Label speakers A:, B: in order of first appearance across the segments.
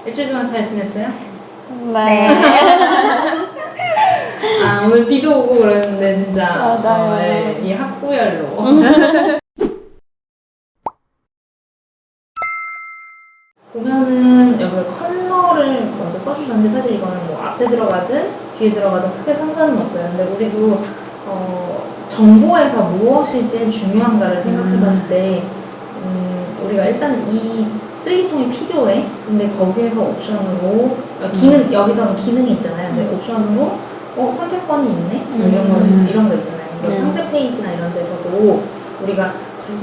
A: 일주일 동안 잘 지냈어요?
B: 네.
A: 아, 오늘 비도 오고 그랬는데 진짜
B: 맞아요.
A: 네, 이 학구열로 보면은 여기 컬러를 먼저 써주셨는데 사실 이거는 뭐 앞에 들어가든 뒤에 들어가든 크게 상관은 없어요. 근데 우리도 정보에서 무엇이 제일 중요한가를 생각해봤을 때 우리가 일단 이 쓰레기통이 필요해. 근데 거기에서 옵션으로 기능 여기서는 기능이 있잖아요. 근데 옵션으로 선택권이 있네. 뭐 이런 거 있잖아요. 그리고 상세 페이지나 이런 데서도 우리가 이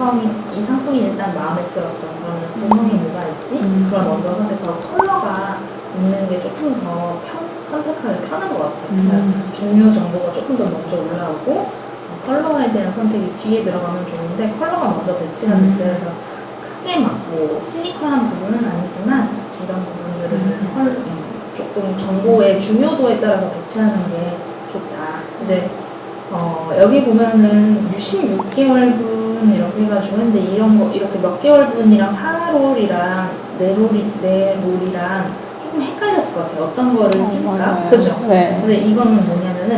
A: 상품이 일단 마음에 들었어. 그러면 구성이 뭐가 있지? 그걸 먼저 선택하고 컬러가 있는 게 조금 더 선택하기 편한 것 같아요. 그러니까 중요 정보가 조금 더 먼저 올라오고 컬러에 대한 선택이 뒤에 들어가면 좋은데 컬러가 먼저 배치가 됐어요. 그래서 크게 막 뭐 시니컬한 부분은 아니지만 이런 부분들을 조금 정보의 중요도에 따라서 배치하는 게 좋다. 이제 여기 보면은 16개월분 이렇게 해가지고 했는데 이런 거 이렇게 몇 개월분이랑 4롤이랑 4롤이랑 조금 헷갈렸을 것 같아요. 어떤 거를 쓸까? 그죠?
B: 네.
A: 근데 이거는 뭐냐면은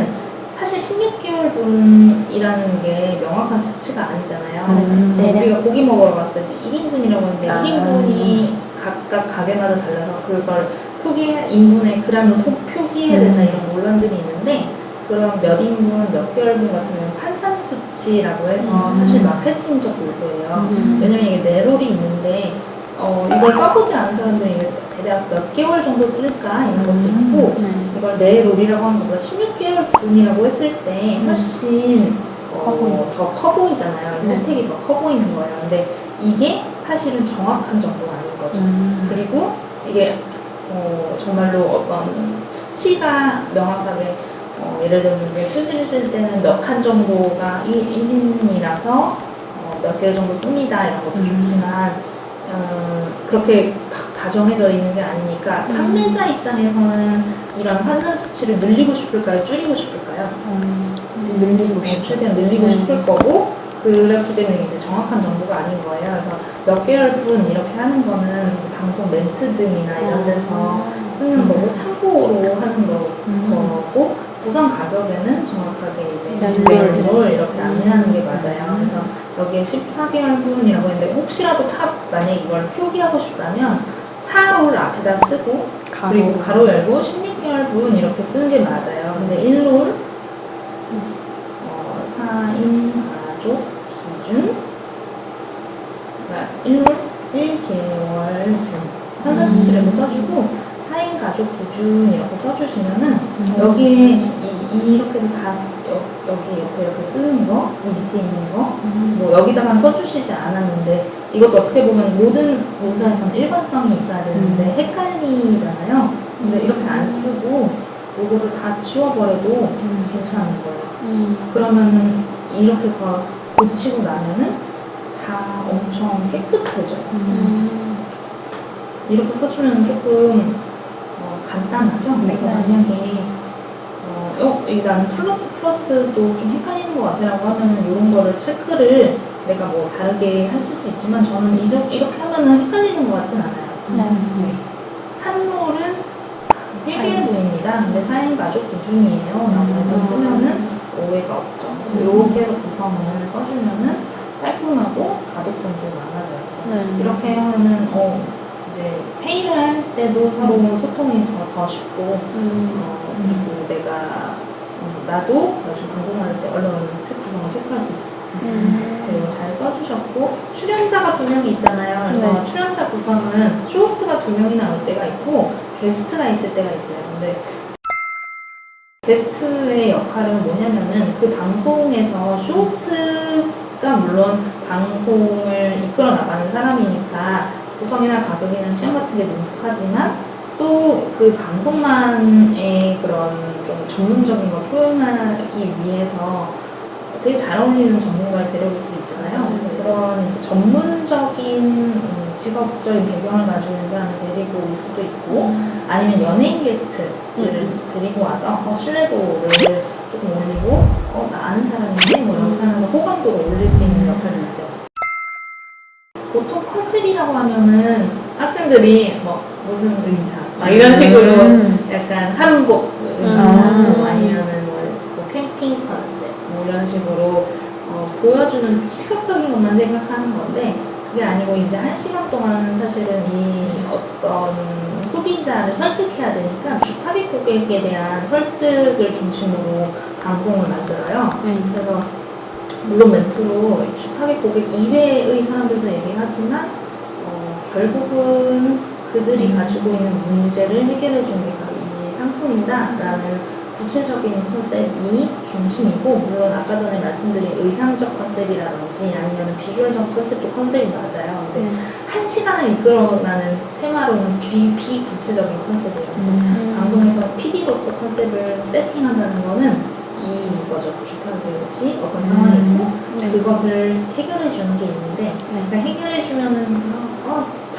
A: 사실 16개월분이라는 게 명확한 수치가 아니잖아요. 우리가 고기 먹으러 갔을 때 1인분이라고 하는데 1인분이 각각 가게마다 달라서 그걸 인분의 그램으로 표기해야 된다 이런 논란들이 있는데 그런 몇 인분, 몇 개월분 같은 경우는 환산 수치라고 해서 사실 마케팅적 요소예요. 왜냐면 이게 내롤이 있는데 이걸 써보지 않은 사람들이 대략 몇 개월 정도 쓸까 이런 것도 있고 이걸 내롤이라고 하는 것보다 16개월 분이라고 했을 때 훨씬 더 커 보이잖아요. 혜택이 더 커 보이는 거예요. 근데 이게 사실은 정확한 정보가 아닌 거죠. 그리고 이게 정말로 어떤 수치가 명확하게 예를 들면 휴지를 쓸 때는 몇 칸 정도가 1인이라서 몇 개월 정도 씁니다 이런 것도 좋지만 그렇게 막 다정해져 있는 게 아니니까 판매자 입장에서는 이런 환산 수치를 늘리고 싶을까요? 줄이고 싶을까요?
B: 늘리고 싶어요.
A: 최대한 늘리고 싶을 거고 그렇기 때문에 이제 정확한 정보가 아닌 거예요. 그래서 몇 개월분 이렇게 하는 거는 이제 방송 멘트 등이나 이런 데서 쓰는 거고 참고로 하는 거고 우선 가격에는 정확하게 이제 rol을 이렇게 안내하는 게 맞아요. 그래서 여기에 14개월분이라고 했는데 혹시라도 만약에 이걸 표기하고 싶다면 4롤 앞에다 쓰고 그리고 가로 열고 16개월분 이렇게 쓰는 게 맞아요. 근데 1롤 4인 가족 기준 1롤 1개월분 환산 수치를 이렇게 써주고 4인 가족 기준 이렇게 써주시면은 여기에 이렇게 다 여기 옆에 이렇게 쓰는 거, 이 밑에 있는 거, 뭐 여기다만 써주시지 않았는데 이것도 어떻게 보면 모든 문서에서는 일관성이 있어야 되는데 헷갈리잖아요. 근데 이렇게 안 쓰고 요거를 다 지워버려도 괜찮은 거예요. 그러면은 이렇게 고치고 나면은 다 엄청 깨끗해져요. 이렇게 써주면 조금 간단하죠? 그래서 만약에 나는 플러스도 좀 헷갈리는 것 같아라고 하면 이런 거를 체크를 내가 뭐 다르게 할 수도 있지만 저는 이렇게 하면은 헷갈리는 것 같진 않아요. 한 롤은 1개월분입니다. 근데 4인 가족 기준이에요. 라고 해서 쓰면은 오해가 없죠. 이렇게 해서 구성을 써주면은 깔끔하고 가독성도 많아져요. 이렇게 하면은 이제 회의를 할 때도 서로 소통이 더 쉽고 그리고 나도 나중에 방송할 때 얼른 구성을 체크할 수 있어요. 그리고 잘 써주셨고 출연자가 2명이 있잖아요. 그래서 출연자 구성은 쇼호스트가 2명이 나올 때가 있고 게스트가 있을 때가 있어요. 근데 게스트의 역할은 뭐냐면은 그 방송에서 쇼호스트가 물론 방송을 이끌어 나가는 사람이니까 구성이나 가격이나 시험 같은 게 능숙하지만 또 그 방송만의 그런 좀 전문적인 걸 표현하기 위해서 되게 잘 어울리는 전문가를 데려올 수도 있잖아요. 그런 이제 전문적인 직업적인 배경을 가지고 있는 사람을 데리고 올 수도 있고 아니면 연예인 게스트를 데리고 와서 신뢰도를 조금 올리고 나 아는 사람인데 뭐 이렇게 하면서 호감도를 올릴 수 있는 역할도 있어요. 보통 컨셉이라고 하면은 학생들이 뭐 무슨 의사, 막 이런 식으로 약간 한복 의상
B: 음.
A: 아니면은 뭐 캠핑 컨셉 뭐 이런 식으로 보여주는 시각적인 것만 생각하는 건데 그게 아니고 이제 1시간 동안 사실은 이 어떤 소비자를 설득해야 되니까 주타깃 고객에 대한 설득을 중심으로 방송을 만들어요. 그래서 물론 멘트로 주타깃 고객 이외의 사람들도 얘기하지만 결국은 그들이 가지고 있는 문제를 해결해 주는 게 바로 이 상품이다라는 구체적인 컨셉이 중심이고 물론 아까 전에 말씀드린 의상적 컨셉이라든지 아니면 비주얼적 컨셉도 컨셉이 맞아요. 근데 1시간을 이끌어가는 테마로는 비구체적인 컨셉이에요. 그래서 방송에서 PD로서 컨셉을 세팅한다는 거는 이거죠. 주타깃이 어떤 상황이 있고 그것을 해결해 주는 게 있는데 그러니까 해결해 주면은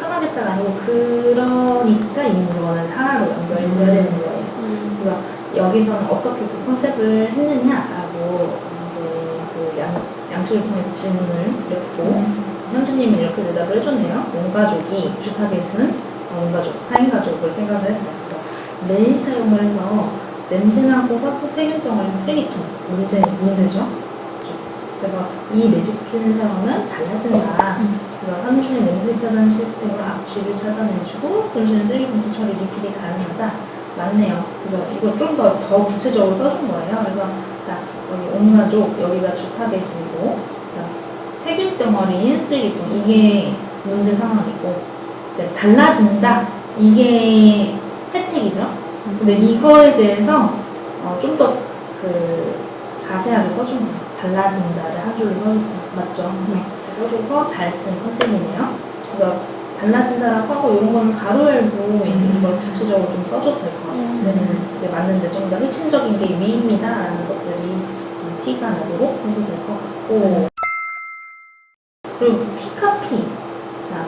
A: 편하겠다가 아니고 그러니까 이 물건을 하나로 연결해야 되는 거예요. 그래서 여기서는 어떻게 그 컨셉을 했느냐라고 이제 그 양식을 통해서 질문을 드렸고 현주님이 이렇게 대답을 해줬네요. 온가족이 주타깃은 온가족, 4인 가족을 생각을 했어요. 매일 사용을 해서 냄새나고 세균덩어리 쓰레기통 문제죠. 그래서 이 매직킨 사용은 달라진다. 그래서 함유의 냄새 차단 시스템으로 악취를 차단해주고 분실 쓰레기통 처리 리필이 가능하다. 맞네요. 그래서 이걸 좀 더 구체적으로 써준 거예요. 그래서 자 여기 온 가족 여기가 주타깃이고 자 세균 덩어리인 쓰레기통 이게 문제 상황이고 이제 달라진다 이게 혜택이죠. 근데 이거에 대해서 좀 더 자세하게 써준 거예요. 달라진다를 한 줄로 써줬어요. 맞죠? 써줘서 잘 쓴 컨셉이네요. 그래서 달라진다라고 하고 이런 거는 가로 열고 이걸 구체적으로 좀 써줘도 될 것 같아요. 그러면 이게 맞는데 좀 더 핵심적인 게 위입니다 라는 것들이 티가 나도록 해도 될 것 같고 그리고 피카피 자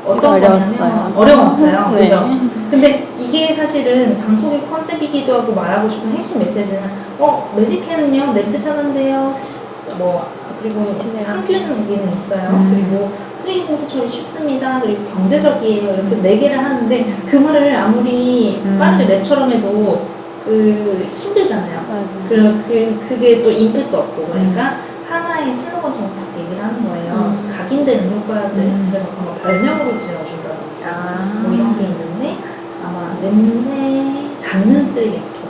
A: 어떤 거냐면 어려웠어요.
B: 네.
A: 그죠? 근데 이게 사실은 방송의 컨셉이기도 하고 말하고 싶은 핵심 메시지는 매직캔은요 냄새 차단돼요 그리고 항균 기능 있어요. 그리고 쓰레기 봉투 처리 쉽습니다. 그리고 경제적이에요. 이렇게 4개를 하는데 그 말을 아무리 빠르게 랩처럼 해도 힘들잖아요. 그게 또 임팩트 없고 그러니까 하나의 슬로건처럼 딱 얘기를 하는 거예요. 각인되는 효과들 그래서 아마 별명으로 지어준다든지 뭐 이런 게 있는데 아마 냄새 잡는 쓰레기통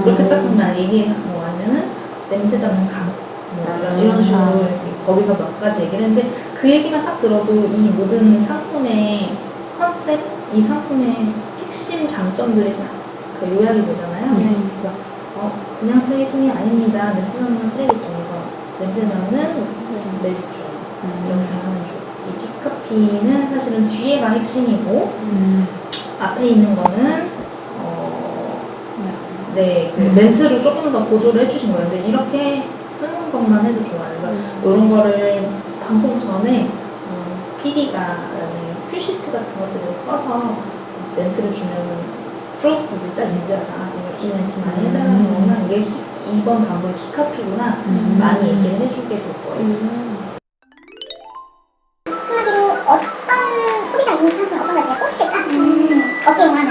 A: 그렇게 딱 정말 얘기하고 아니면은 냄새 잡는 감 이런 식으로 이렇게 거기서 몇 가지 얘기를 했는데 그 얘기만 딱 들어도 이 모든 상품의 컨셉, 이 상품의 핵심 장점들이 다 요약이 되잖아요. 그래서 그냥 쓰레기통이 아닙니다. 냄새 나는 쓰레기통에서 냄새 나는 매직캔 이렇게 하는 쪽. 이 티커피는 사실은 뒤에가 핵심이고 앞에 있는 거는 멘트를 조금 더 보조를 해주신 거예요. 근데 이렇게 쓰는 것만 해도 좋아요. 그러니까 이런 거를 방송 전에 PD가 큐시트 같은 것들을 써서 멘트를 주면 프로스트들이 딱 인지하자. 이 멘트 많이 해달라는 거는 이게 이번 방송의 키카피구나 많이 얘기를 해주게 될 거예요.
C: 한마디로 어떤 소비자 이익 상승 어떤 걸 제일 꽂힐까? 어깨 용하는